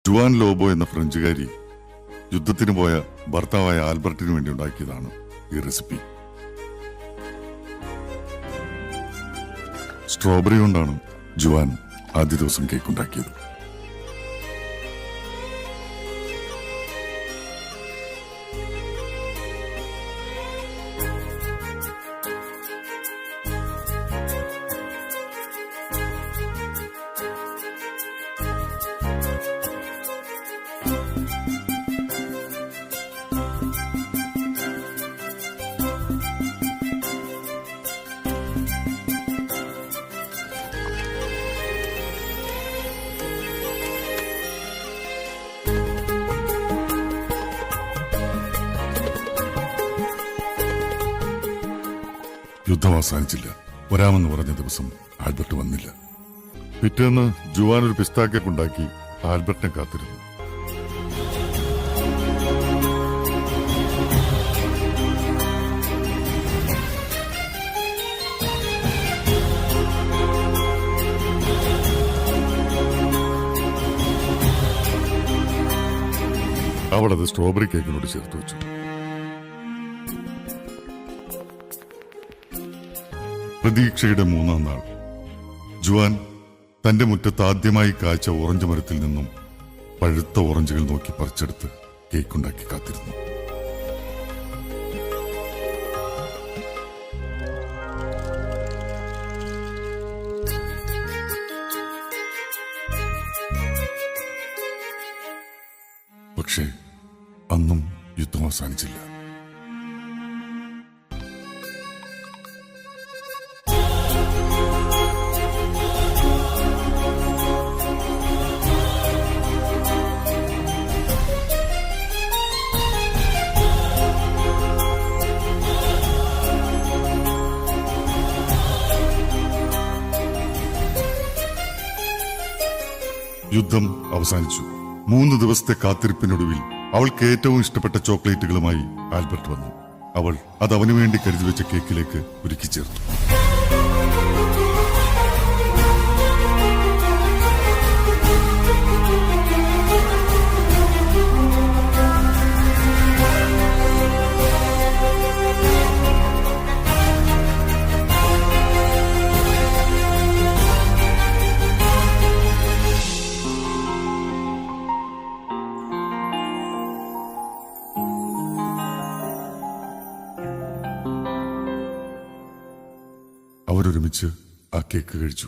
Juan Lobo എന്ന ഫ്രഞ്ചുകാരി യുദ്ധത്തിന് പോയ ഭർത്താവായ ആൽബർട്ടിന് വേണ്ടി ഉണ്ടാക്കിയതാണ് ഈ റെസിപ്പി. സ്ട്രോബെറി കൊണ്ടാണ് ജുവാൻ ആദ്യ ദിവസം കേക്ക് ഉണ്ടാക്കിയത്. യുദ്ധം അവസാനിച്ചില്ല. വരാമെന്ന് പറഞ്ഞ ദിവസം ആൽബർട്ട് വന്നില്ല. പിറ്റേന്ന് ജുവാൻ ഒരു പിസ്താ കേക്ക് ഉണ്ടാക്കി ആൽബർട്ടിനെ കാത്തിരുന്നു. അവളത് സ്ട്രോബെറി കേക്കിനോട് ചേർത്ത് വെച്ചു. പ്രതീക്ഷയുടെ മൂന്നാം നാൾ ജുവാൻ തന്റെ മുറ്റത്ത് ആദ്യമായി കായ്ച്ച ഓറഞ്ച് മരത്തിൽ നിന്നും പഴുത്ത ഓറഞ്ചുകൾ നോക്കി പറിച്ചെടുത്ത് കേക്കുണ്ടാക്കി കാത്തിരുന്നു. പക്ഷേ അന്നും യുദ്ധം അവസാനിച്ചില്ല. യുദ്ധം അവസാനിച്ചു. 3 ദിവസത്തെ കാത്തിരിപ്പിനൊടുവിൽ അവൾക്ക് ഏറ്റവും ഇഷ്ടപ്പെട്ട ചോക്ലേറ്റുകളുമായി ആൽബർട്ട് വന്നു. അവൾ അത് അവനു വേണ്ടി കരുതി വെച്ച കേക്കിലേക്ക് ഒരുക്കി ചേർത്തു. അവരൊരുമിച്ച് ആ കേക്ക് കഴിച്ചു.